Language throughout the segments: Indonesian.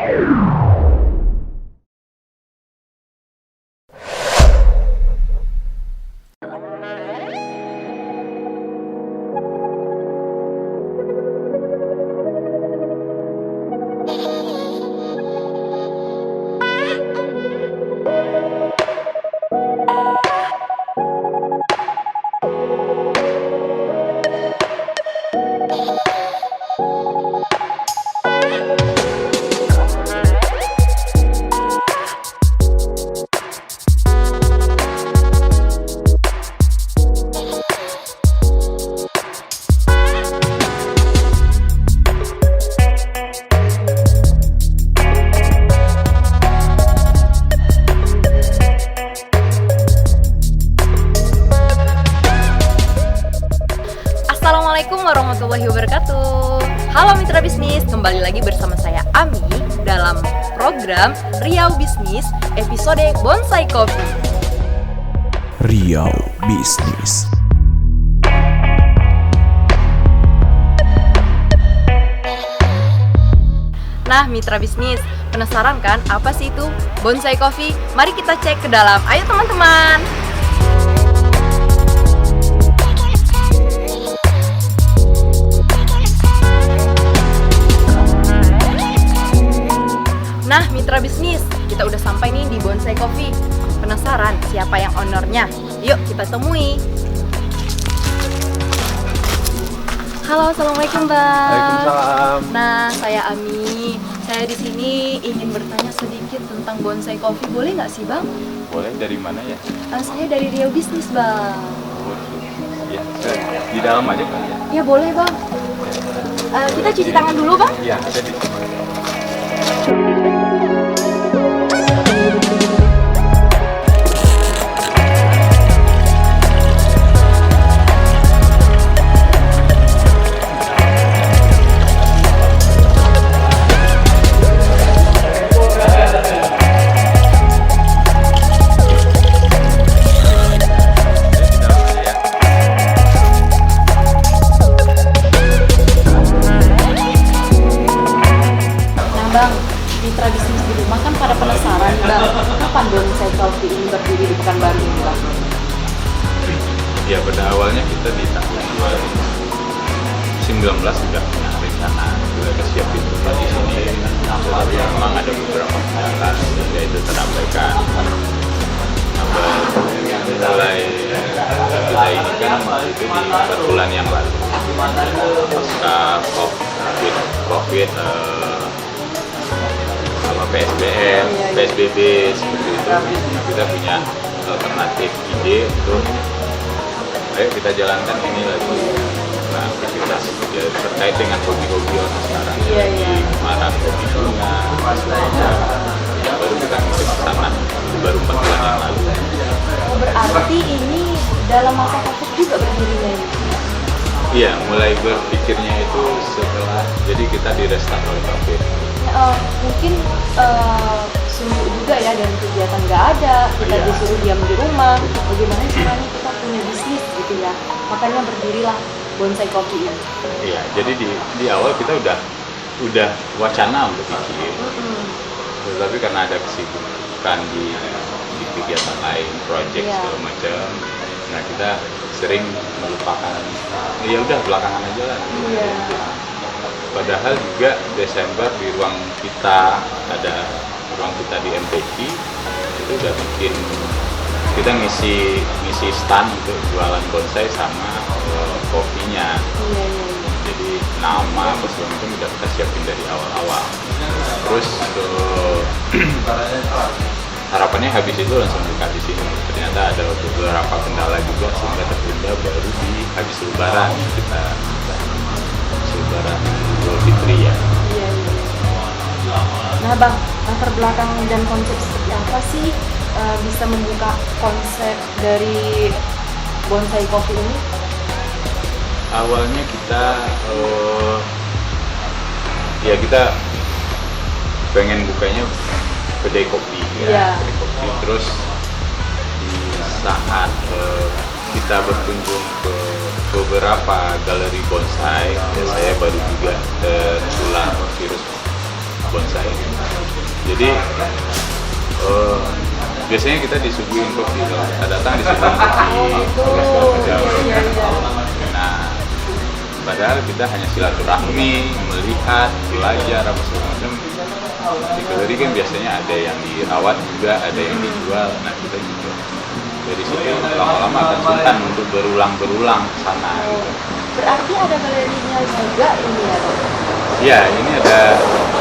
Assalamualaikum warahmatullahi wabarakatuh. Halo mitra bisnis, kembali lagi bersama saya Ami dalam program Riau Bisnis episode Bonsai Coffee. Riau Bisnis. Nah mitra bisnis, penasaran kan apa sih itu Bonsai Coffee? Mari kita cek ke dalam, ayo teman-teman. Nah mitra bisnis, kita udah sampai nih di Bonsai Coffee. Penasaran siapa yang ownernya? Yuk kita temui. Halo, assalamualaikum bang. Waalaikumsalam. Nah saya Ami. Saya di sini ingin bertanya sedikit tentang Bonsai Coffee. Boleh nggak sih bang? Boleh, dari mana ya? Saya dari Riau Bisnis bang. Ya, di dalam aja kali ya? Ya boleh bang. Kita cuci tangan dulu bang. Iya, jadi. Bang, mitra bisnis di rumah kan pada penasaran bang, kapan Bonsai Coffee ini berdiri di Pekanbaru ini bang? Ya, pada awalnya kita di tahun 2019 sudah punya rencana, sudah siapin tempat di sini. Tapi memang ada beberapa kendala sehingga itu terabaikan. Mulai kita ini kan itu di 4 bulan yang lalu pasca COVID PSBM, PSBB seperti itu. Kita punya alternatif ide untuk ayo kita jalankan ini lagi. Nah, aktivitas ya, terkait dengan hobi-hobi orang sekarang lagi marak hobi bunga, baru kita ngikut ke sana. Itu baru 4 bulan yang lalu. Oh, berarti ini dalam masa COVID juga berdirinya ini? Iya, mulai berpikirnya itu setelah jadi kita di restart oleh COVID. Mungkin suntuk juga ya, dan kegiatan nggak ada, kita disuruh diam di rumah. Bagaimana caranya kita punya bisnis gitu ya? Makanya berdirilah Bonsai Coffee ini. Iya, jadi di awal kita udah wacana untuk bikin, tetapi karena ada kesibukan di kegiatan lain, project segala macam, nah kita sering melupakan. Ya udah belakangan aja lah. Padahal juga Desember di ruang kita ada ruang kita di MTQ itu udah bikin, kita ngisi stand untuk jualan bonsai sama kopinya. Jadi nama segala macam udah kita siapin dari awal-awal. Terus harapannya habis itu langsung buka di sini. Ternyata ada beberapa kendala juga sehingga tertunda baru di habis Lebaran kita Lebaran Idul Fitri ya. Iya. Nah bang, latar belakang dan konsep seperti apa sih bisa membuka konsep dari Bonsai Coffee ini? Awalnya kita kita pengen bukanya kedai kopi ya. Kedai kopi. Terus di saat kita berkunjung ke beberapa galeri bonsai, saya baru juga tertular virus bonsai. Jadi biasanya kita disuguhin kopi, kalau kita datang disuguhin kopi. Iya. Nah, padahal kita hanya silaturahmi, melihat, belajar apa segala macam. Di galeri kan biasanya ada yang dirawat juga, ada yang dijual. Nah, kita juga dari situ lama-lama akan sungkan untuk berulang-berulang ke sana. Berarti ada galerinya juga ini ya, Bang? Ya, ini ada,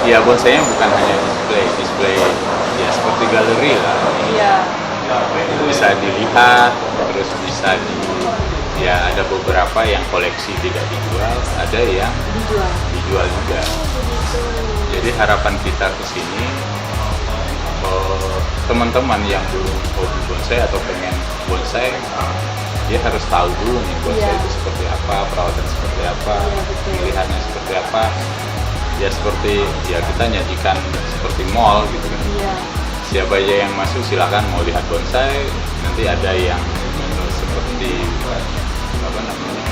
ya bonsainya bukan hanya display ya seperti galeri lah. Iya. Bisa dilihat, terus bisa ya ada beberapa yang koleksi tidak dijual, ada yang dijual juga. Jadi harapan kita ke sini teman-teman yang belum hobi bonsai atau pengen bonsai, dia harus tahu dulu nih bonsai itu seperti apa, perawatan seperti apa, pilihannya seperti apa. Ya seperti ya kita nyajikan seperti mall gitu kan. Siapa aja yang masuk silakan mau lihat bonsai, nanti ada yang seperti apa namanya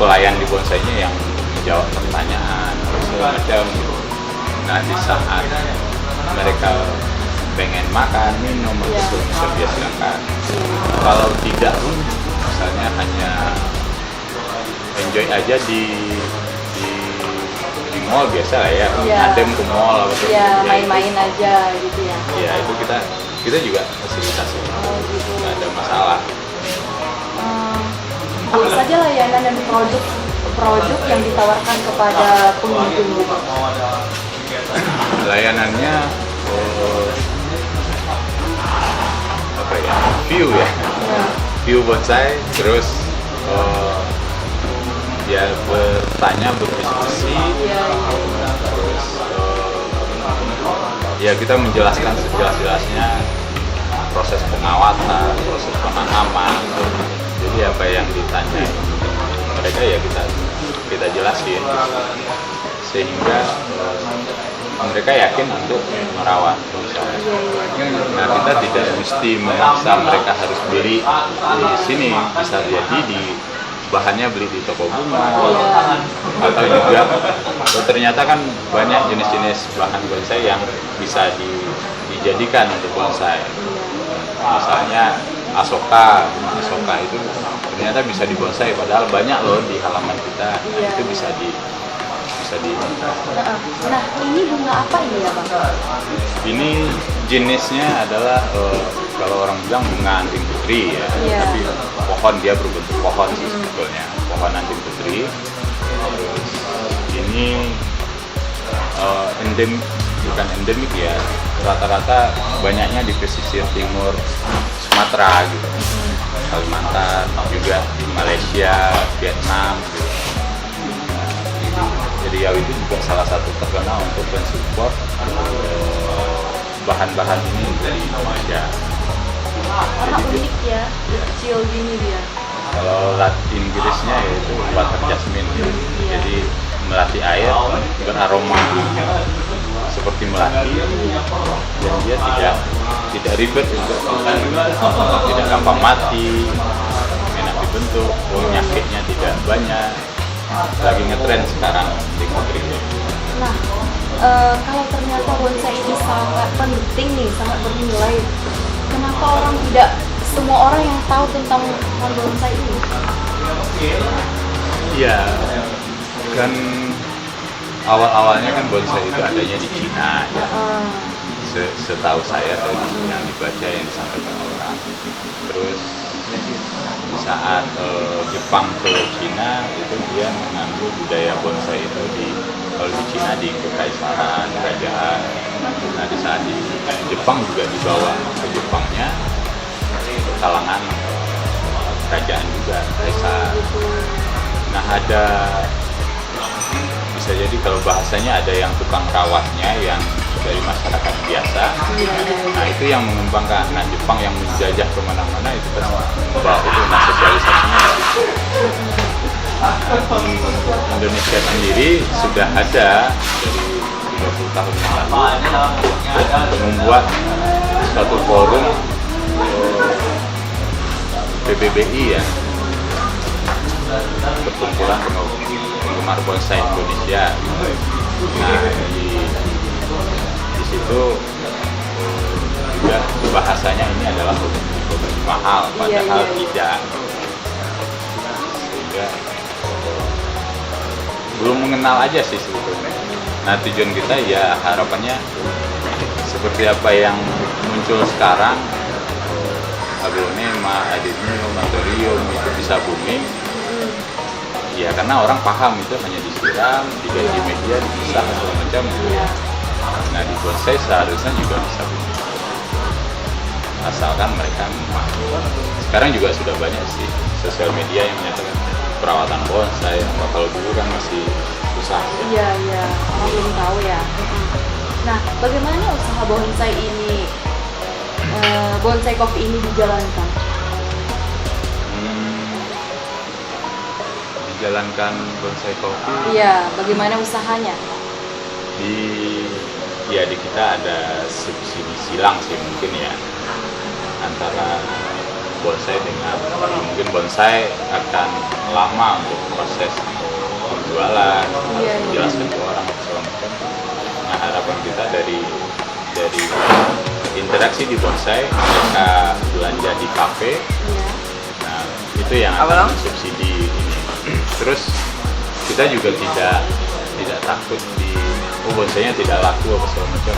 pelayan di bonsainya yang menjawab pertanyaan segala macam. Nah di saat mereka pengen makan, minum atau segala macam dia silakan. Kalau tidak pun misalnya hanya enjoy aja di mall biasa lah ya, adem ke mall atau main-main aja gitu ya. Ya itu kita juga fasilitasi, nggak ada masalah. Apa saja layanan dan produk yang ditawarkan kepada pengunjung gitu? Layanannya apa ya, view bonsai, terus ya bertanya, berdiskusi, terus ya kita menjelaskan sejelas-jelasnya proses pengawatan, proses penanaman. Jadi apa yang ditanya mereka ya kita jelasin sehingga mereka yakin untuk merawat bonsai. Nah kita tidak mesti memaksa mereka harus beli di sini, bisa jadi di bahannya beli di toko bunga atau juga ternyata kan banyak jenis-jenis bahan bonsai yang bisa dijadikan untuk bonsai. Misalnya asoka itu ternyata bisa dibonsai, padahal banyak loh di halaman kita. Nah, itu bisa di Nah ini bunga apa ini ya Bang? Ini jenisnya adalah kalau orang bilang bunga anting putri ya, tapi pohon, dia berbentuk pohon sih sebetulnya, pohon anting putri. Terus ini bukan endemik ya, rata-rata banyaknya di pesisir timur Sumatera gitu, Kalimantan, juga di Malaysia, Vietnam gitu. Jadi Riau itu juga salah satu terkenal untuk mensupport bahan-bahan ini dari Indonesia. Karena unik ya, kecil gini dia. Kalau Latin Inggrisnya yaitu water jasmine, jadi melati air beraroma seperti melati, dan dia tidak ribet untuk tidak gampang mati, enak dibentuk, penyakitnya tidak banyak, lagi ngetren sekarang di negeri. Nah, kalau ternyata bonsai ini sangat penting nih, sangat bernilai, kenapa semua orang yang tahu tentang bonsai ini? Iya, kan awal-awalnya kan bonsai itu adanya di Cina ya. Setahu saya tadi yang dibaca, yang disampaikan orang. Terus di saat Jepang ke Cina itu dia mengambil budaya bonsai itu kalau di Cina di kekaisaran, kerajaan. Nah di saat di Jepang juga dibawa ke Jepangnya kalangan kerajaan juga, kaisar. Nah ada, bisa jadi kalau bahasanya ada yang tukang rawatnya yang dari masyarakat biasa. Nah itu yang mengembangkan. Nah Jepang yang menjajah kemana-mana itu kan membawa itu, nah sosialisasinya di Indonesia sendiri sudah ada dari 30 tahun yang lalu untuk membuat suatu forum PBBI ya, perkumpulan penggemar bonsai Indonesia. Nah di itu juga bahasanya ini adalah hobi mahal, padahal tidak. Sehingga belum mengenal aja sih sebetulnya. Nah, tujuan kita ya harapannya seperti apa yang muncul sekarang, aglonema, adenium, thorium itu bisa booming. Ya karena orang paham itu hanya disiram, diganti media, dipisah segala macam. Nah di bonsai seharusnya juga bisa booming, asalkan mereka memahami. Sekarang juga sudah banyak sih sosial media yang menyatakan perawatan bonsai. Kalau dulu kan masih susah. Iya, orang belum tahu ya. Nah, bagaimana usaha bonsai ini, bonsai coffee ini dijalankan? Dijalankan bonsai coffee. Iya, bagaimana usahanya? Di kita ada subsidi silang sih mungkin ya, antara bonsai dengan mungkin bonsai akan lama untuk proses penjualan, harus dijelaskan ke orang segala macam. Nah harapan kita dari interaksi di bonsai, mereka belanja di kafe. Nah itu yang akan subsidi ini. Terus kita juga tidak takut bonsainya tidak laku apa segala macam.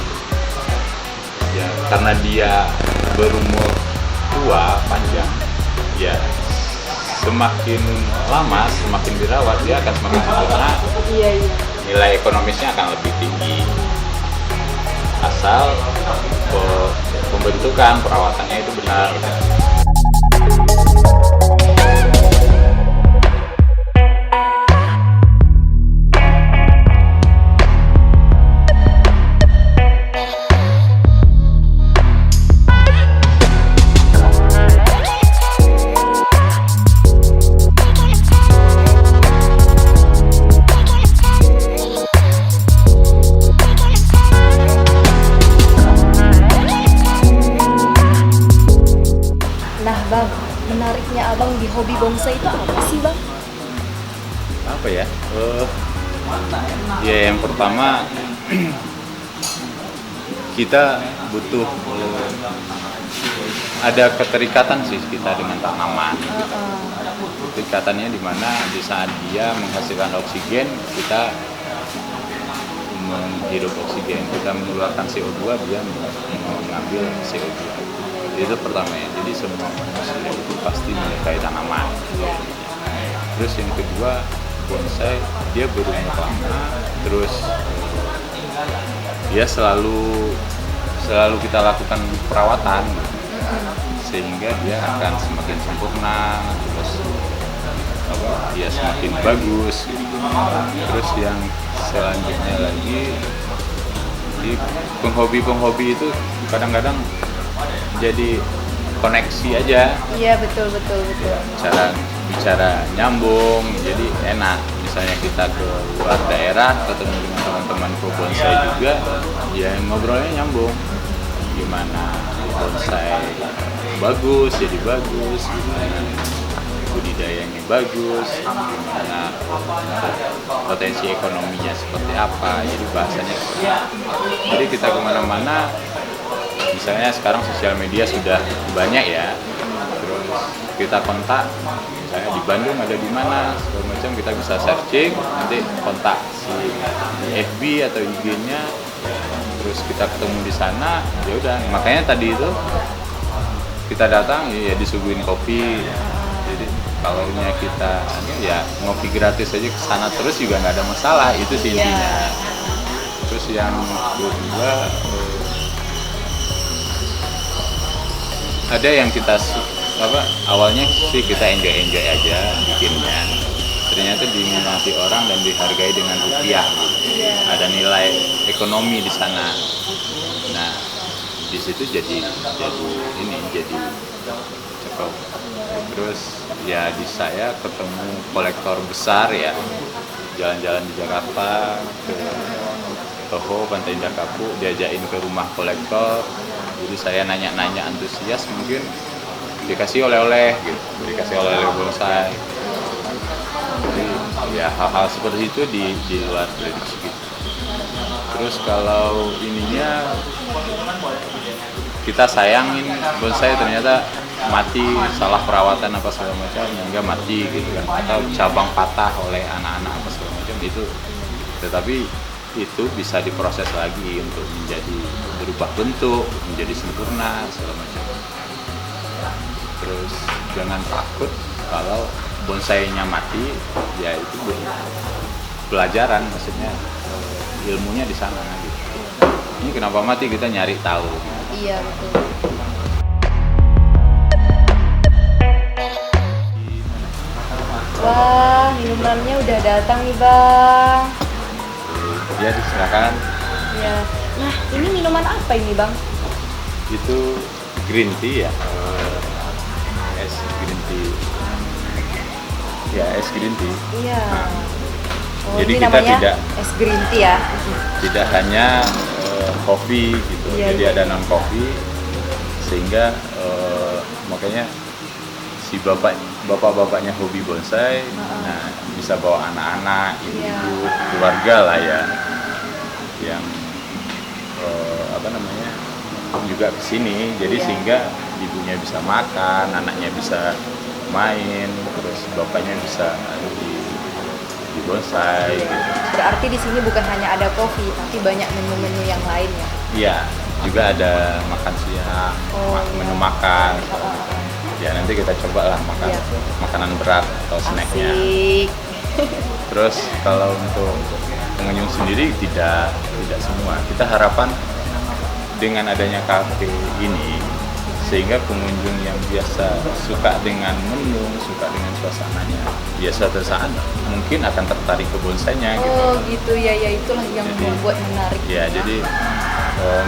Ya karena dia berumur tua panjang, ya semakin lama semakin dirawat dia akan semakin sempurna. Nilai ekonomisnya akan lebih tinggi, asal pembentukan perawatannya itu benar. Bang, menariknya abang di hobi bonsai itu apa sih bang? Apa ya? Ya yang pertama kita butuh ada keterikatan sih kita dengan tanaman. Keterikatannya di mana di saat dia menghasilkan oksigen, kita menghirup oksigen, kita mengeluarkan CO2, dia mengambil CO2. Itu pertama ya, jadi semua manusia itu pasti menyukai tanaman. Terus yang kedua, bonsai dia berumur lama, terus dia selalu kita lakukan perawatan sehingga dia akan semakin sempurna, terus dia semakin bagus. Terus yang selanjutnya lagi, di penghobi itu kadang-kadang jadi koneksi aja. Iya betul. Cara bicara nyambung, jadi enak. Misalnya kita ke luar daerah ketemu dengan teman-teman pro bonsai juga, ya ngobrolnya nyambung. Gimana bonsai bagus, jadi bagus. Gimana budidayanya bagus, gimana potensi ekonominya seperti apa. Jadi bahasanya. Jadi kita kemana-mana. Misalnya sekarang sosial media sudah banyak ya, terus kita kontak, misalnya di Bandung ada di mana, segala macam kita bisa searching, nanti kontak si FB atau IG-nya, terus kita ketemu di sana, ya udah. Makanya tadi itu kita datang ya disuguhin kopi, jadi kalau kita ya ngopi gratis aja ke sana terus juga nggak ada masalah, itu sih intinya. Terus yang kedua, ada yang kita awalnya sih kita enjoy aja bikinnya, ternyata diminati orang dan dihargai dengan rupiah gitu. Ada nilai ekonomi di sana. Nah di situ jadi cakep. Terus ya di saya ketemu kolektor besar ya, jalan-jalan di Jakarta ke Toho, Pantai Indah Kapuk, diajakin ke rumah kolektor. Jadi saya nanya-nanya antusias, mungkin dikasih oleh-oleh gitu, dikasih oleh-oleh bonsai. Jadi ya hal-hal seperti itu di luar prediksi gitu. Terus kalau ininya kita sayangin bonsai ternyata mati, salah perawatan apa segala macam hingga mati gitu kan, atau cabang patah oleh anak-anak apa segala macam itu. Tetapi itu bisa diproses lagi untuk menjadi berubah bentuk, menjadi sempurna segala macam. Terus jangan takut kalau bonsainya mati, ya itu pelajaran, maksudnya ilmunya di sana gitu. Ini kenapa mati, kita nyari tahu. Iya betul. Wah, minumannya udah datang nih Bang. Ya silakan. Ya. Nah, ini minuman apa ini Bang? Itu green tea ya, es green tea. Ya, es green tea. Iya. Nah, Oh, jadi ini kita namanya tidak es green tea ya. tidak hanya kopi gitu, Iya, jadi iya. ada non kopi, sehingga makanya si bapak-bapaknya hobi bonsai, nah bisa bawa anak-anak, ibu-ibu, keluarga lah ya, yang apa namanya juga kesini, jadi Iya. sehingga ibunya bisa makan, anaknya bisa main, terus bapaknya bisa di bonsai gitu. Berarti di sini bukan hanya ada kopi, tapi banyak menu-menu yang lain ya. Iya, juga ada makan siang, menu makan. Ya nanti kita coba lah makan Iya. makanan berat atau snacknya. Asik. Terus kalau untuk pengunjung sendiri tidak semua. Kita harapan dengan adanya kafe ini, sehingga pengunjung yang biasa suka dengan menu, suka dengan suasananya, ya suatu saat mungkin akan tertarik ke bonsainya gitu. Oh gitu ya, ya itulah yang Jadi, membuat menarik. Ya jadi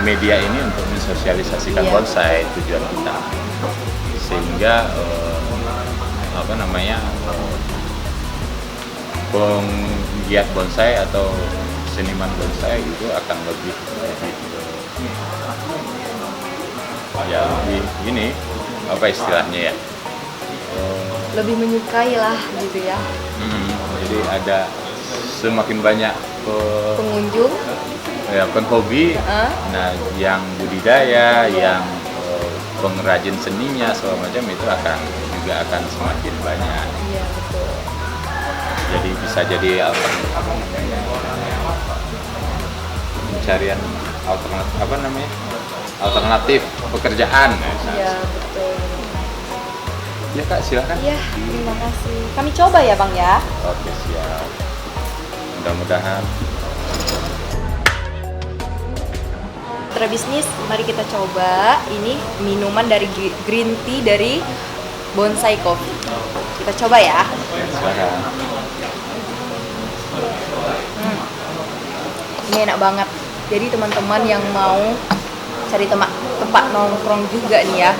media ini untuk mensosialisasikan Iya. bonsai tujuan kita, sehingga apa namanya penggiat bonsai atau seniman bonsai itu akan lebih ya lebih ini apa istilahnya ya, Lebih menyukai lah gitu ya. jadi ada semakin banyak Pengunjung. ya penghobi, nah yang budidaya, yang pengrajin seninya segala macam itu akan semakin banyak. Iya betul. Jadi bisa jadi pencarian alternatif pekerjaan. Iya betul. Ya Kak, silakan. Iya, terima kasih. Kami coba ya Bang ya. Oke, siap. Mudah-mudahan. Mitra bisnis, mari kita coba ini minuman dari green tea dari Bonsai Coffee. Kita coba ya. Ya, silakan. Ini enak banget. Jadi teman-teman yang mau cari tempat nongkrong juga nih ya,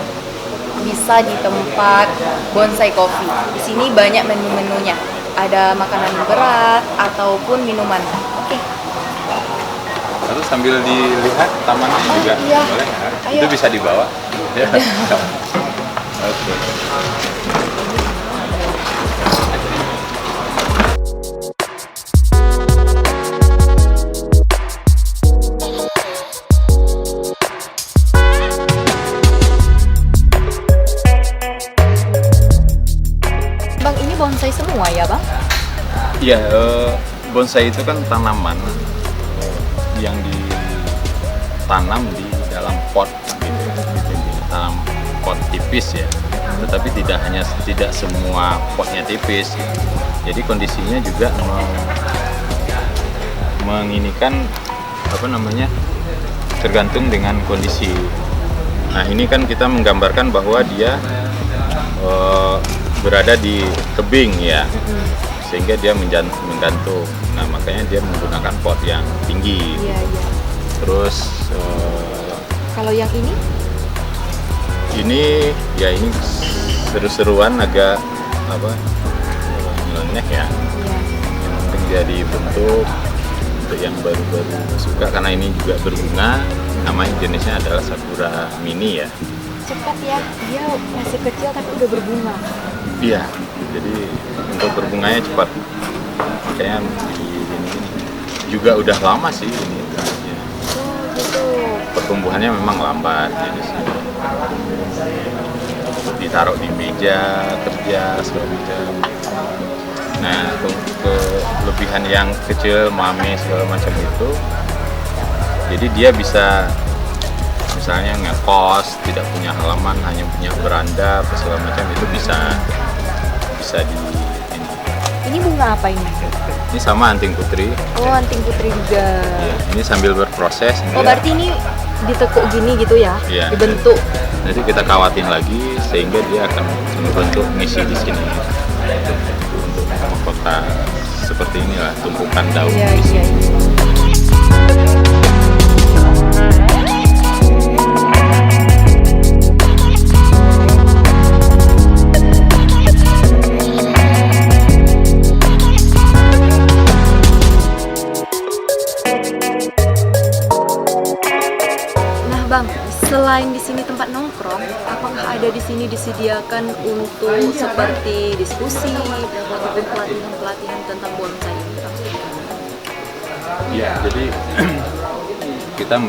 bisa di tempat Bonsai Coffee. Di sini banyak menu-menunya. Ada makanan berat ataupun minuman. Oke. Lalu sambil dilihat tamannya juga iya. boleh ya? Ayo. Itu bisa dibawa. Ya. Oke. Bang, ini bonsai semua ya Bang? Iya, bonsai itu kan tanaman yang ditanam di dalam pot gitu, tanam pot tipis ya. Tetapi tidak semua potnya tipis. Jadi kondisinya juga menginikan apa namanya, tergantung dengan kondisi. Nah ini kan kita menggambarkan bahwa dia berada di tebing ya, sehingga dia menggantung. Nah makanya dia menggunakan pot yang tinggi. Iya, iya. Terus Kalau yang ini? ini seru-seruan, agak apa, nyeleneh ya. Iya. Yang penting dia dibentuk untuk yang baru-baru suka, karena ini juga berbunga. Namanya jenisnya adalah Sakura Mini ya. Cepat ya, dia masih kecil tapi udah berbunga. Iya, jadi untuk berbunganya cepat. Kayaknya ini juga udah lama sih ini. Oh gitu. pertumbuhannya memang lambat jadi ditaruh di meja kerja segala macam. Nah untuk kelebihan yang kecil mame segala macam itu, jadi dia bisa misalnya ngekos tidak punya halaman hanya punya beranda segala macam itu bisa di Ini bunga apa ini? ini sama anting putri. Oh, anting putri juga. Ya, ini sambil berproses. Oh, berarti ini ditekuk gini gitu ya? Iya. Dibentuk. Nanti kita kawatin lagi sehingga dia akan membentuk ngisi di sini untuk mahkota seperti inilah tumpukan daun Iya, di iya, sini. iya. Nah, Bang, selain di sini tempat nongkrong, apakah ada di sini disediakan untuk seperti diskusi ataupun pelatihan-pelatihan tentang bonsai ini, Bang? Ya, jadi kita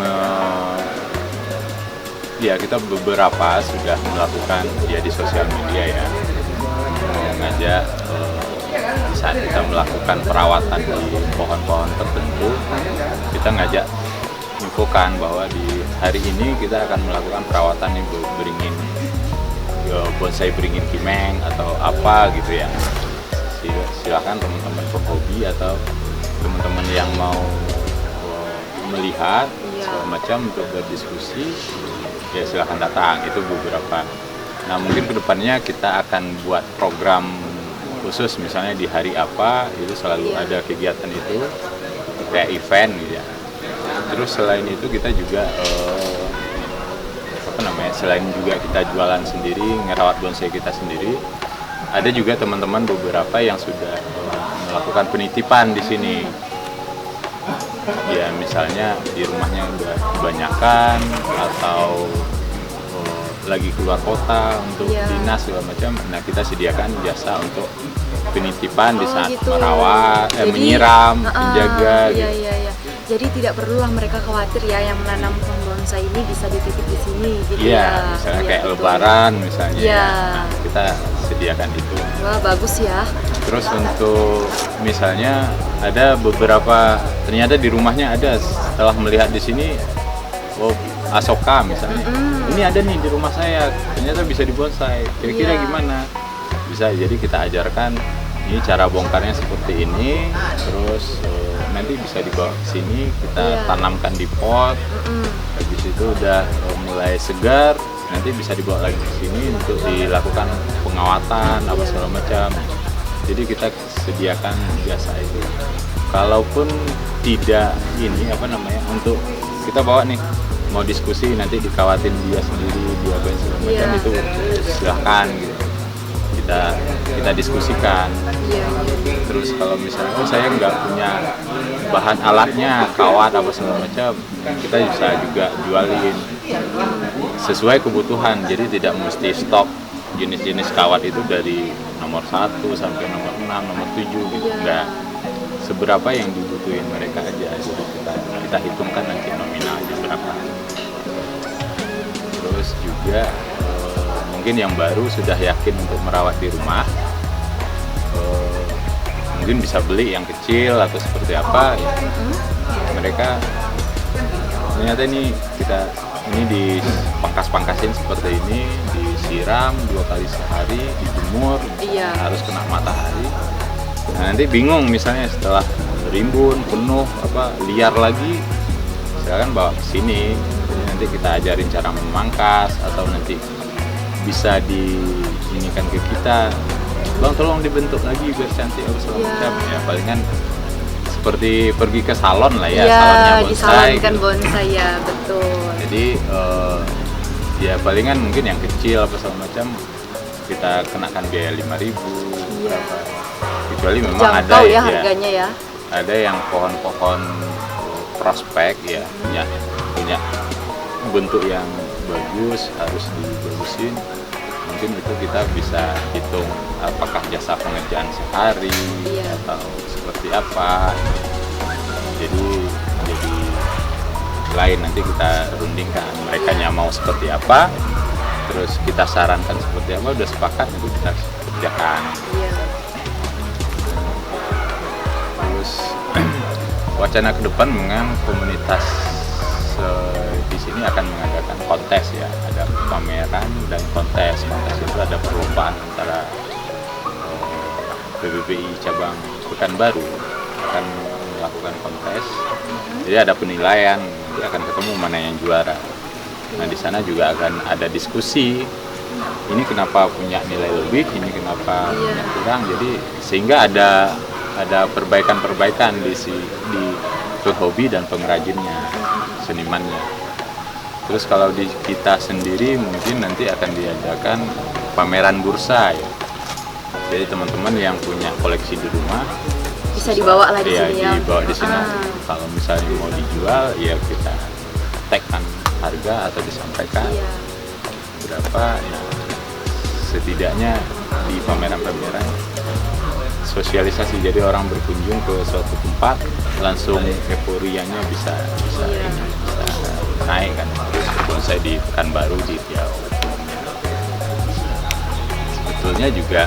beberapa sudah melakukan ya di sosial media ya, mengajak di saat kita melakukan perawatan di pohon-pohon tertentu, kita ngajak infokan bahwa di hari ini kita akan melakukan perawatan yang beringin bonsai beringin kimeng atau apa gitu ya. Silakan teman-teman penghobi atau teman-teman yang mau melihat segala macam untuk berdiskusi ya silakan datang, itu beberapa. Nah mungkin kedepannya kita akan buat program khusus misalnya di hari apa itu selalu ada kegiatan itu kayak event gitu ya. Terus selain itu kita juga selain juga kita jualan sendiri, ngerawat bonsai kita sendiri, ada juga teman-teman beberapa yang sudah melakukan penitipan di sini. Ya misalnya di rumahnya udah kebanyakan atau lagi keluar kota untuk dinas segala macam. Nah kita sediakan jasa untuk penitipan di saat gitu. merawat, menyiram, menjaga. Iya, iya, iya. Jadi tidak perlulah mereka khawatir ya yang menanam pohon bonsai ini bisa dititip di sini gitu ya. Misalnya kayak betul. lebaran misalnya. Iya. Nah, kita sediakan itu. Wah, bagus ya. Terus untuk misalnya ada beberapa ternyata di rumahnya ada setelah melihat di sini asoka misalnya. Ini ada nih di rumah saya, ternyata bisa dibonsai. Kira-kira gimana? Bisa, jadi kita ajarkan ini cara bongkarnya seperti ini, terus nanti bisa dibawa ke sini, kita tanamkan di pot. Habis itu udah mulai segar, nanti bisa dibawa lagi ke sini untuk dilakukan pengawatan apa segala macam. Jadi kita sediakan jasa itu. Kalaupun tidak untuk kita bawa nih mau diskusi nanti dikawatin dia sendiri, dia apa segala macam itu silahkan gitu. Kita diskusikan. Terus kalau misalnya saya nggak punya bahan alatnya, kawat apa segala macam, kita bisa juga jualin sesuai kebutuhan. Jadi tidak mesti stok jenis-jenis kawat itu dari nomor 1 sampai nomor 6, nomor 7 gitu. Enggak. Seberapa yang dibutuhin mereka aja. Jadi kita hitungkan nanti nominalnya berapa. Terus juga mungkin yang baru sudah yakin untuk merawat di rumah, mungkin bisa beli yang kecil atau seperti apa ya. Mereka ternyata ini dipangkas-pangkasin seperti ini, disiram 2 kali sehari, dijemur, harus kena matahari. Nah, nanti bingung misalnya setelah rimbun penuh liar lagi, silakan bawa ke sini. Jadi nanti kita ajarin cara memangkas atau nanti bisa diinikan ke kita, Bang tolong dibentuk lagi biar cantik segala macam ya. Palingan seperti pergi ke salon lah ya, salonnya bonsai disalonkan gitu. Bonsai ya, betul. Jadi ya palingan mungkin yang kecil apa segala macam kita kenakan biaya 5.000 berapa. Kecuali memang Jangkau ya harganya ya. Ada yang pohon-pohon prospek ya punya bentuk yang bagus, harus dibagusin. Mungkin itu kita bisa hitung apakah jasa pengerjaan sehari atau seperti apa. Jadi lain. Nanti kita rundingkan mereka mau seperti apa, terus kita sarankan seperti apa, udah sepakat itu kita kerjakan. Iya. Terus wacana ke depan dengan komunitas di sini akan mengadakan kontes ya, ada pameran dan kontes. Kontes itu ada perlombaan antara PBBI cabang Pekanbaru akan melakukan kontes. Jadi ada penilaian, nanti akan ketemu mana yang juara. Nah di sana juga akan ada diskusi. Ini kenapa punya nilai lebih, ini kenapa punya kurang. Jadi sehingga ada perbaikan-perbaikan di penghobi dan pengrajinnya, senimannya. Terus kalau di kita sendiri mungkin nanti akan diadakan pameran bursa ya. Jadi teman-teman yang punya koleksi di rumah Bisa dibawa lah di sini ya. dibawa di sini. Kalau misalnya mau dijual ya kita tagkan harga atau disampaikan Iya. berapa. Nah, setidaknya di pameran-pameran sosialisasi, jadi orang berkunjung ke suatu tempat langsung euforianya bisa naik kan. Terus saya di Pekanbaru di Riau. Sebetulnya juga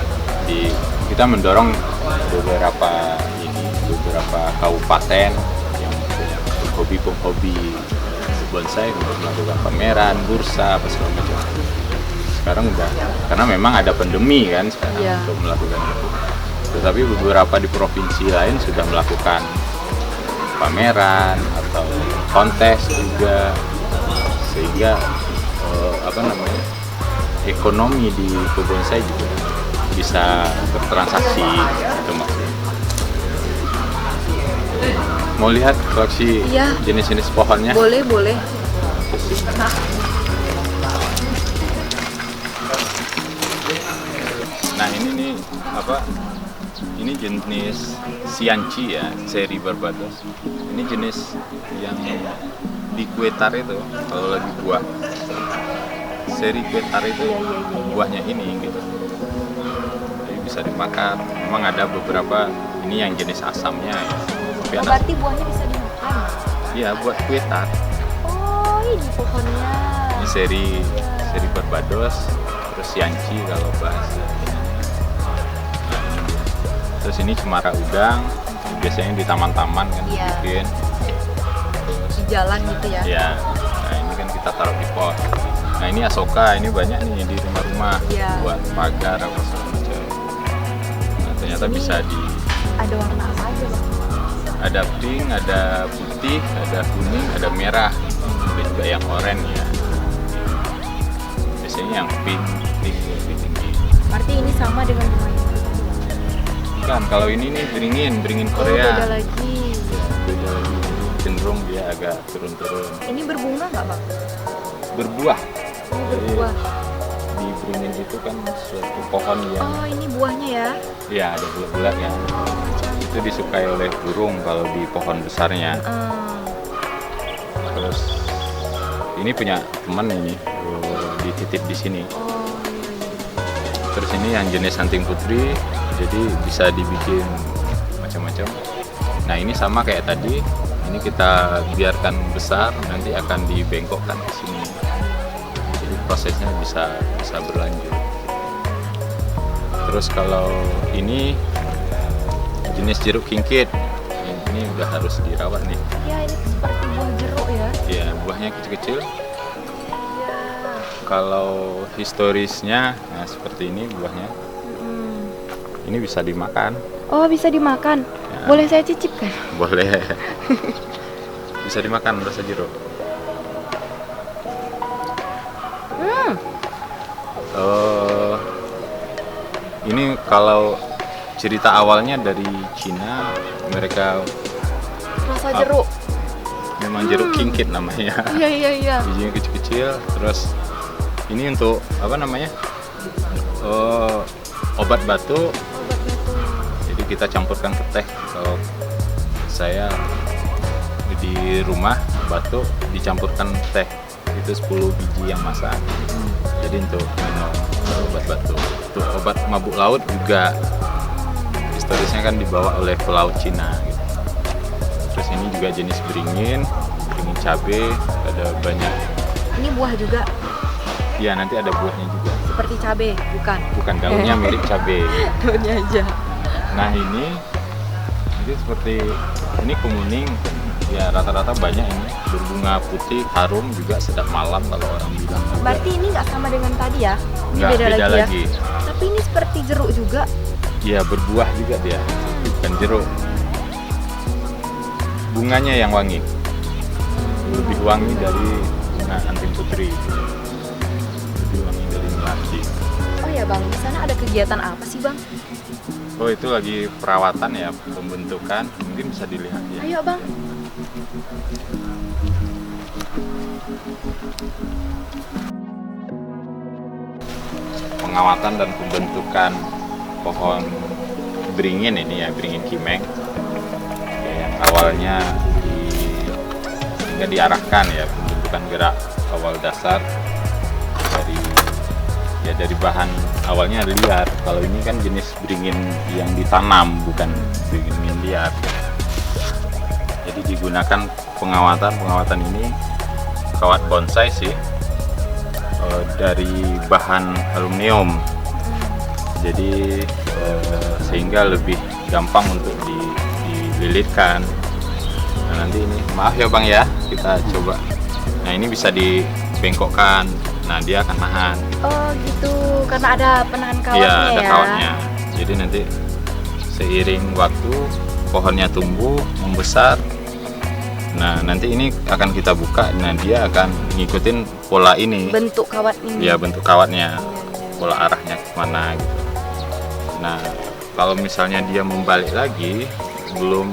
kita mendorong beberapa kabupaten yang punya penghobi bonsai untuk melakukan pameran, bursa, apa segala macam. Sekarang udah, karena memang ada pandemi kan sekarang untuk melakukan itu. Tetapi beberapa di provinsi lain sudah melakukan pameran atau kontes juga, sehingga ekonomi di bonsai juga bisa bertransaksi itu maksudnya. Mau lihat koleksi jenis-jenis pohonnya? Boleh. Nah ini nih ini jenis Sianci ya, seri Barbados. Ini jenis yang di Kuetar itu, kalau lagi buah. Seri Kuetar itu buahnya ini gitu. Jadi bisa dimakan. Memang ada beberapa ini yang jenis asamnya ya. Berarti buahnya bisa dimakan? Iya, buat Kuetar. Oh, ini pohonnya. Ini seri Barbados, terus Sianci kalau bahasa terus ini cemara udang, biasanya di taman-taman kan bikin Di jalan gitu ya? Ya, nah ini kan kita taruh di pot. Nah ini asoka, ini banyak nih di rumah-rumah buat pagar apa segala macam. Nah ternyata ini bisa ada warna apa aja Bang? ada pink, ada putih, ada kuning, ada merah, ada juga yang oranye ya. Biasanya yang pink lebih tinggi. Berarti ini sama dengan rumah ini? Kan kalau ini nih beringin Korea. Beda lagi. Beda lagi, cenderung dia agak turun-turun. Ini berbunga nggak Bang? Berbuah. Ini berbuah. Di beringin itu kan suatu pohon yang Oh ini buahnya ya? ya ada bulat-bulat ya. Itu disukai oleh burung kalau di pohon besarnya. Terus ini punya teman ini dititip di sini. Terus ini yang jenis hunting putri, jadi bisa dibikin macam-macam. Nah ini sama kayak tadi, ini kita biarkan besar, nanti akan dibengkokkan ke sini. Jadi prosesnya bisa berlanjut. Terus kalau ini jenis jeruk kingkit, ini udah harus dirawat nih. Ya ini seperti buah jeruk ya? Iya, buahnya kecil-kecil. Kalau historisnya, nah seperti ini buahnya. Ini bisa dimakan. Oh bisa dimakan? Ya. Boleh saya cicip kan? Boleh. Bisa dimakan rasa jeruk. Ini kalau cerita awalnya dari Cina, mereka Rasa jeruk? memang jeruk kingkit namanya. Iya. Bijinya kecil-kecil, terus ini untuk apa namanya? Obat batuk. Jadi kita campurkan ke teh. Kalau saya di rumah batuk dicampurkan teh, itu 10 biji yang masak. Jadi untuk minum obat batuk. Untuk obat mabuk laut juga historisnya kan dibawa oleh pelaut Cina gitu. Terus ini juga jenis beringin cabai, ada banyak. Ini buah juga Ya nanti ada buahnya juga. seperti cabai, bukan? Bukan, daunnya mirip cabai. Daunnya aja. Nah ini seperti ini kemuning. Ya rata-rata banyak ini berbunga putih, harum juga, sedap malam kalau orang bilang juga. Berarti ini nggak sama dengan tadi ya? Ini Nggak, beda, beda lagi ya? lagi. Tapi ini seperti jeruk juga. Iya berbuah juga dia, bukan jeruk. Bunganya yang wangi, lebih wangi dari bunga anting putri, lebih wangi dari melati. Oh ya bang, di sana ada kegiatan apa sih bang? Oh itu lagi perawatan ya, pembentukan, mungkin bisa dilihat ya. Ayo bang. Pengawatan dan pembentukan pohon beringin ini ya, beringin kimeng ya, yang awalnya hingga diarahkan ya, pembentukan gerak awal dasar dari bahan awalnya liar. Kalau ini kan jenis beringin yang ditanam, bukan beringin liar. Jadi digunakan pengawatan ini kawat bonsai sih, dari bahan aluminium. Jadi sehingga lebih gampang untuk dililitkan. Nah nanti ini, maaf ya bang ya, kita coba. Nah ini bisa dibengkokkan, nah dia akan nahan. Oh gitu, karena ada penahan kawatnya Iya ya? ada kawatnya. Jadi nanti seiring waktu pohonnya tumbuh, membesar. Nah nanti ini akan kita buka, nah dia akan ngikutin pola ini. Bentuk kawat ini? Ya bentuk kawatnya, pola arahnya kemana gitu. Nah kalau misalnya dia membalik lagi, belum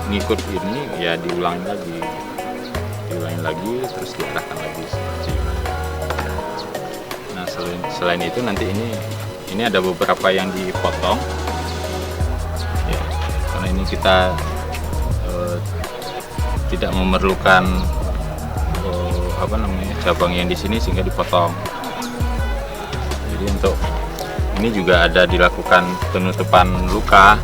ngikut ini, ya diulangi lagi, terus diarahkan lagi seperti ini. Nah selain itu nanti ini ada beberapa yang dipotong ya, karena ini kita tidak memerlukan cabang yang di sini sehingga dipotong. Jadi untuk ini juga ada dilakukan penutupan luka,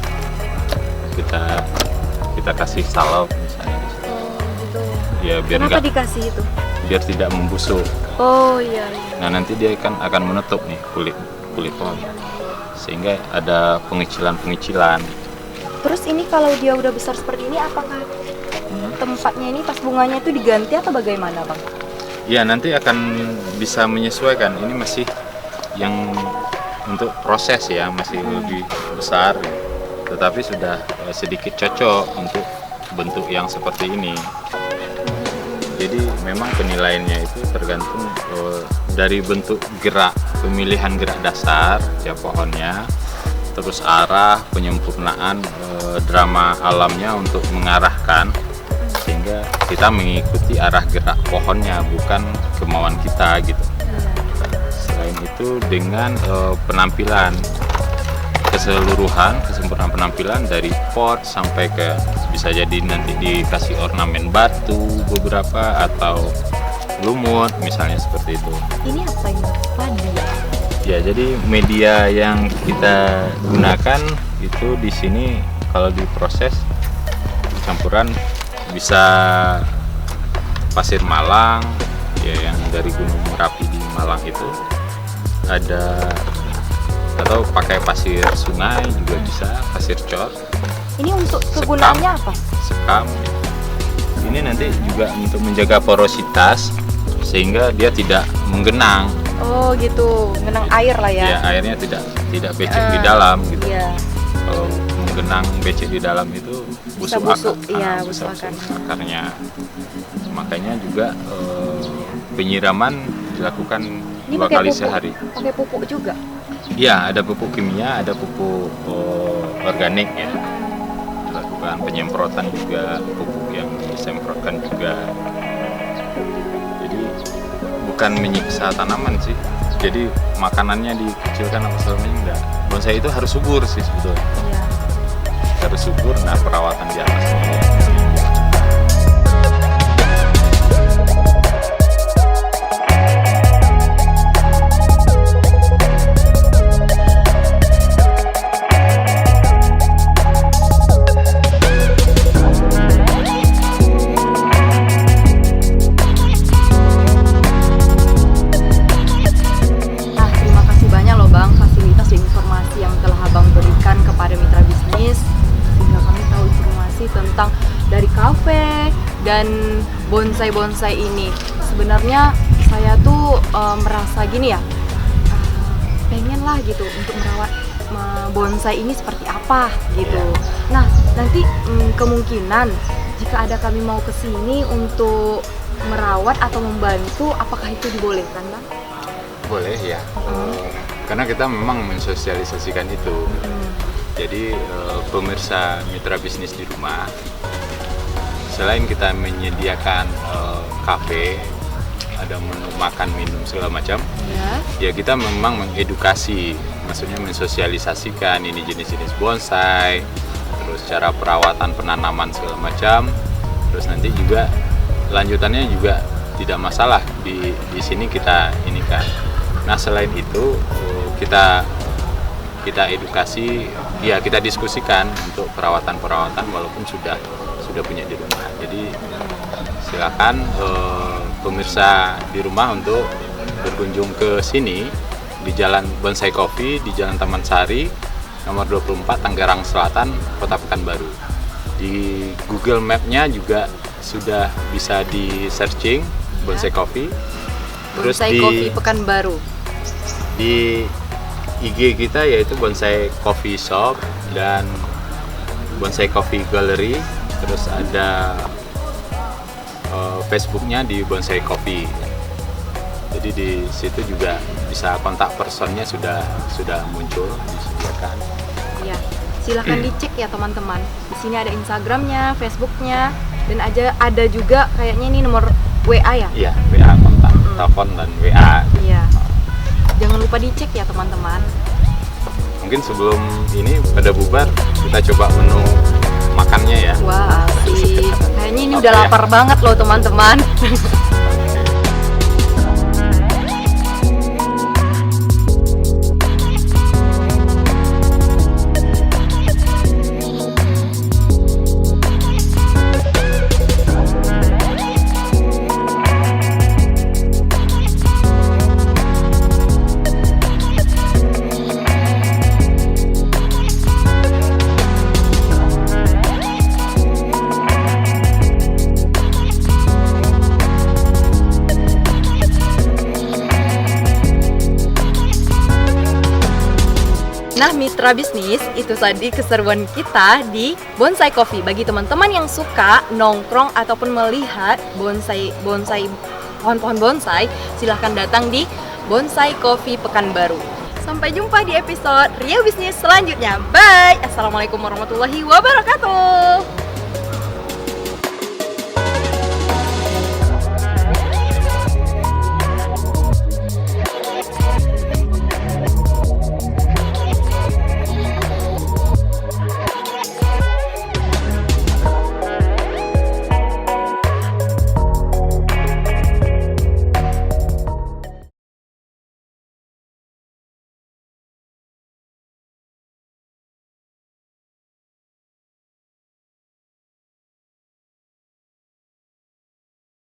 kita kasih salep misalnya di situ. Oh gitu. Ya biar Kenapa enggak, dikasih itu? biar tidak membusuk. Oh iya. Nah nanti dia akan menutup nih kulit pohon, sehingga ada pengecilan. Terus ini kalau dia udah besar seperti ini, apakah tempatnya ini pas bunganya itu diganti atau bagaimana bang? Ya nanti akan bisa menyesuaikan. Ini masih yang untuk proses ya, masih lebih besar, tetapi sudah sedikit cocok untuk bentuk yang seperti ini. Jadi memang penilaiannya itu tergantung dari bentuk gerak, pemilihan gerak dasar ya pohonnya, terus arah, penyempurnaan drama alamnya untuk mengarahkan, sehingga kita mengikuti arah gerak pohonnya, bukan kemauan kita gitu. Selain itu dengan penampilan keseluruhan, kesempurnaan penampilan dari pot sampai ke, bisa jadi nanti dikasih ornamen batu beberapa atau lumut misalnya seperti itu. Ini apa ini? Padi ya? Ya jadi media yang kita gunakan itu di sini kalau diproses campuran bisa pasir Malang ya, yang dari Gunung Merapi di Malang itu ada, atau pakai pasir sungai juga bisa, pasir cor. Ini untuk kegunaannya apa? Sekam. Ini nanti juga untuk menjaga porositas sehingga dia tidak menggenang. Oh gitu, mengenang air lah ya? Ya airnya tidak becek di dalam gitu. Iya. Kalau menggenang becek di dalam itu Bisa busuk, iya, busuk akarnya. Makanya juga penyiraman dilakukan Ini 2 pakai kali pupuk, sehari. pakai pupuk juga? Ya, ada pupuk kimia, ada pupuk organik ya. Dilakukan penyemprotan juga, pupuk yang disemprotkan juga. Jadi bukan menyiksa tanaman sih. Jadi makanannya dikecilkan apa selamanya enggak. Bonsai itu harus subur sih sebetulnya. Iya. Harus subur, nah perawatan di atasnya. dengan bonsai-bonsai ini. Sebenarnya saya tuh merasa gini ya, pengen lah gitu untuk merawat bonsai ini seperti apa gitu. Nah, nanti kemungkinan jika ada kami mau kesini untuk merawat atau membantu, apakah itu dibolehkan, Bang? Boleh ya, karena kita memang mensosialisasikan itu. Jadi pemirsa mitra bisnis di rumah, selain kita menyediakan kafe, ada menu makan minum segala macam, ya kita memang mengedukasi, maksudnya mensosialisasikan ini jenis-jenis bonsai, terus cara perawatan penanaman segala macam, terus nanti juga lanjutannya juga tidak masalah di sini kita ini kan. Nah selain itu kita edukasi, ya kita diskusikan untuk perawatan walaupun sudah punya di rumah. Jadi silakan pemirsa di rumah untuk berkunjung ke sini di Jalan Bonsai Coffee di Jalan Taman Sari nomor 24 Tanggerang Selatan, Kota Pekanbaru. Di Google Map-nya juga sudah bisa di searching Bonsai Coffee. Terus Bonsai Coffee Pekanbaru. Di IG kita yaitu Bonsai Coffee Shop dan Bonsai Coffee Gallery, terus ada Facebooknya di Bonsai Coffee. Jadi di situ juga bisa kontak personnya sudah muncul, disediakan. Iya, silakan dicek ya teman-teman. Di sini ada Instagramnya, Facebooknya, dan ada juga kayaknya ini nomor WA ya? Iya, WA kontak, telepon dan WA. Iya. Jangan lupa dicek ya teman-teman. Mungkin sebelum ini pada bubar kita coba menu makannya ya. Wah, asik. Kayaknya ini Oke, udah ya. lapar banget loh teman-teman. Nah, mitra bisnis, itu tadi keseruan kita di Bonsai Coffee. Bagi teman-teman yang suka nongkrong ataupun melihat pohon-pohon bonsai, silahkan datang di Bonsai Coffee Pekanbaru. Sampai jumpa di episode Riau Bisnis selanjutnya. Bye! Assalamualaikum warahmatullahi wabarakatuh.